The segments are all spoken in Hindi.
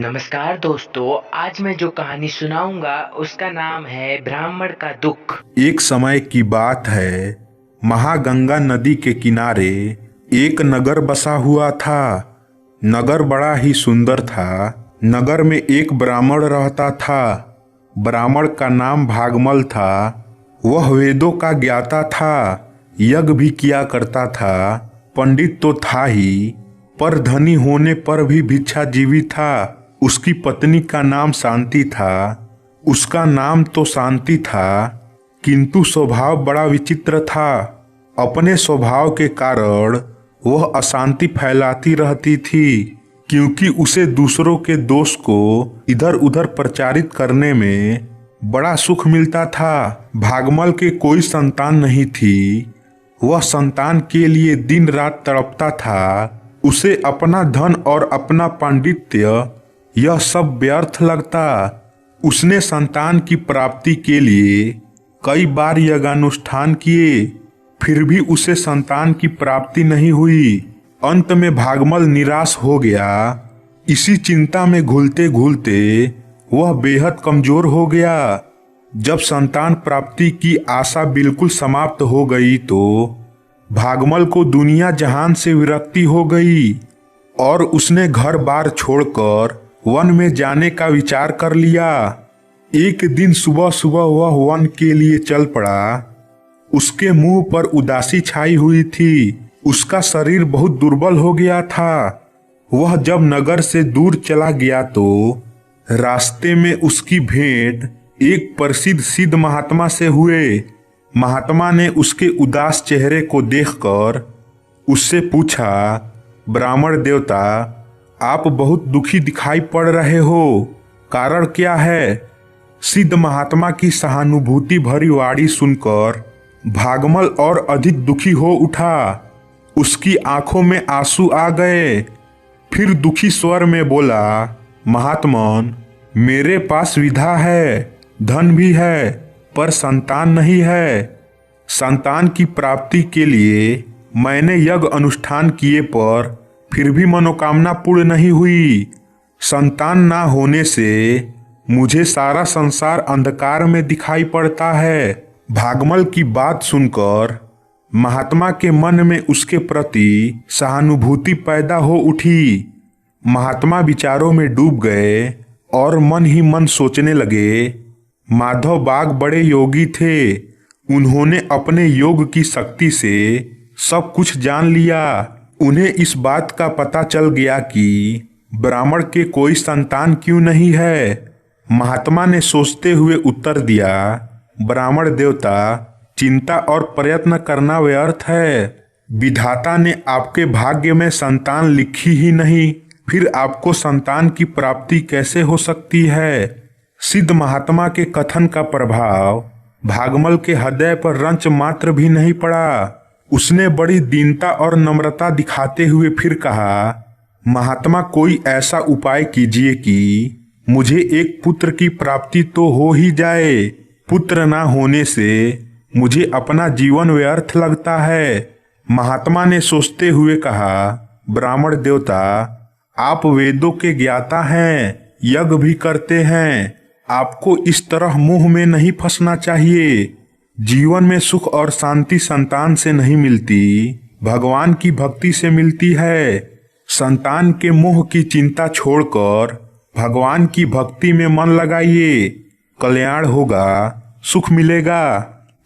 नमस्कार दोस्तों, आज मैं जो कहानी सुनाऊंगा उसका नाम है ब्राह्मण का दुख। एक समय की बात है। महागंगा नदी के किनारे एक नगर बसा हुआ था। नगर बड़ा ही सुंदर था। नगर में एक ब्राह्मण रहता था। ब्राह्मण का नाम भागमल था। वह वेदों का ज्ञाता था। यज्ञ भी किया करता था। पंडित तो था ही, पर धनी होने पर भी भिक्षाजीवी था। उसकी पत्नी का नाम शांति था। उसका नाम तो शांति था, किंतु स्वभाव बड़ा विचित्र था। अपने स्वभाव के कारण वह अशांति फैलाती रहती थी, क्योंकि उसे दूसरों के दोष को इधर उधर प्रचारित करने में बड़ा सुख मिलता था। भागमल के कोई संतान नहीं थी। वह संतान के लिए दिन रात तड़पता था। उसे अपना धन और अपना पांडित्य यह सब व्यर्थ लगता। उसने संतान की प्राप्ति के लिए कई बार यज्ञानुष्ठान किए, फिर भी उसे संतान की प्राप्ति नहीं हुई। अंत में भागमल निराश हो गया। इसी चिंता में घुलते घुलते वह बेहद कमजोर हो गया। जब संतान प्राप्ति की आशा बिल्कुल समाप्त हो गई तो भागमल को दुनिया जहान से विरक्ति हो गई और उसने घर बार छोड़कर वन में जाने का विचार कर लिया। एक दिन सुबह सुबह वह वन के लिए चल पड़ा। उसके मुंह पर उदासी छाई हुई थी। उसका शरीर बहुत दुर्बल हो गया था। वह जब नगर से दूर चला गया तो रास्ते में उसकी भेंट एक प्रसिद्ध सिद्ध महात्मा से हुए। महात्मा ने उसके उदास चेहरे को देखकर उससे पूछा, ब्राह्मण देवता, आप बहुत दुखी दिखाई पड़ रहे हो, कारण क्या है? सिद्ध महात्मा की सहानुभूति भरी वाणी सुनकर भागमल और अधिक दुखी हो उठा। उसकी आंखों में आंसू आ गए। फिर दुखी स्वर में बोला, महात्मन, मेरे पास विधा है, धन भी है, पर संतान नहीं है। संतान की प्राप्ति के लिए मैंने यज्ञ अनुष्ठान किए पर फिर भी मनोकामना पूर्ण नहीं हुई। संतान ना होने से मुझे सारा संसार अंधकार में दिखाई पड़ता है। भागमल की बात सुनकर महात्मा के मन में उसके प्रति सहानुभूति पैदा हो उठी। महात्मा विचारों में डूब गए और मन ही मन सोचने लगे। माधव बाग बड़े योगी थे। उन्होंने अपने योग की शक्ति से सब कुछ जान लिया। उन्हें इस बात का पता चल गया कि ब्राह्मण के कोई संतान क्यों नहीं है। महात्मा ने सोचते हुए उत्तर दिया, ब्राह्मण देवता, चिंता और प्रयत्न करना व्यर्थ है। विधाता ने आपके भाग्य में संतान लिखी ही नहीं, फिर आपको संतान की प्राप्ति कैसे हो सकती है? सिद्ध महात्मा के कथन का प्रभाव भागमल के हृदय पर रंच मात्र भी नहीं पड़ा। उसने बड़ी दीनता और नम्रता दिखाते हुए फिर कहा, महात्मा, कोई ऐसा उपाय कीजिए कि मुझे एक पुत्र की प्राप्ति तो हो ही जाए। पुत्र ना होने से मुझे अपना जीवन व्यर्थ लगता है। महात्मा ने सोचते हुए कहा, ब्राह्मण देवता, आप वेदों के ज्ञाता हैं, यज्ञ भी करते हैं। आपको इस तरह मुंह में नहीं फंसना चाहिए। जीवन में सुख और शांति संतान से नहीं मिलती, भगवान की भक्ति से मिलती है। संतान के मोह की चिंता छोड़कर भगवान की भक्ति में मन लगाइए, कल्याण होगा, सुख मिलेगा।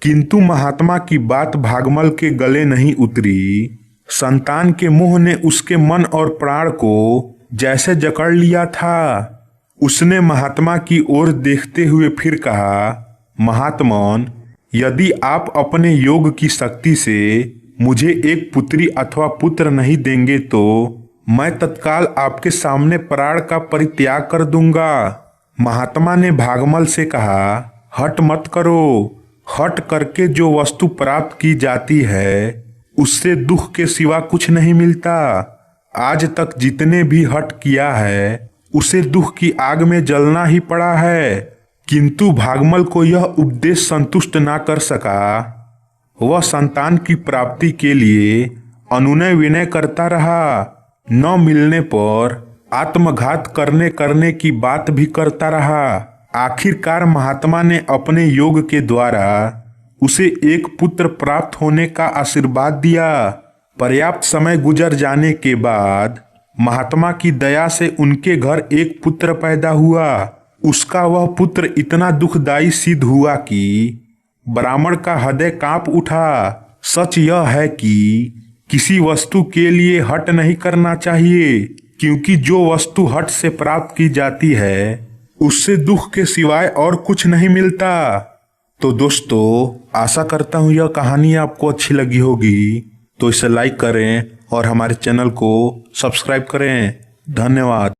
किंतु महात्मा की बात भागमल के गले नहीं उतरी। संतान के मोह ने उसके मन और प्राण को जैसे जकड़ लिया था। उसने महात्मा की ओर देखते हुए फिर कहा, महात्मन, यदि आप अपने योग की शक्ति से मुझे एक पुत्री अथवा पुत्र नहीं देंगे तो मैं तत्काल आपके सामने प्राण का परित्याग कर दूंगा। महात्मा ने भागमल से कहा, हट मत करो। हट करके जो वस्तु प्राप्त की जाती है उससे दुख के सिवा कुछ नहीं मिलता। आज तक जितने भी हट किया है उसे दुख की आग में जलना ही पड़ा है। किंतु भागमल को यह उपदेश संतुष्ट ना कर सका। वह संतान की प्राप्ति के लिए अनुनय विनय करता रहा। न मिलने पर आत्मघात करने करने की बात भी करता रहा। आखिरकार महात्मा ने अपने योग के द्वारा उसे एक पुत्र प्राप्त होने का आशीर्वाद दिया। पर्याप्त समय गुजर जाने के बाद महात्मा की दया से उनके घर एक पुत्र पैदा हुआ। उसका वह पुत्र इतना दुखदाई सिद्ध हुआ कि ब्राह्मण का हृदय कांप उठा। सच यह है कि किसी वस्तु के लिए हट नहीं करना चाहिए, क्योंकि जो वस्तु हट से प्राप्त की जाती है उससे दुख के सिवाय और कुछ नहीं मिलता। तो दोस्तों, आशा करता हूँ यह कहानी आपको अच्छी लगी होगी, तो इसे लाइक करें और हमारे चैनल को सब्सक्राइब करें। धन्यवाद।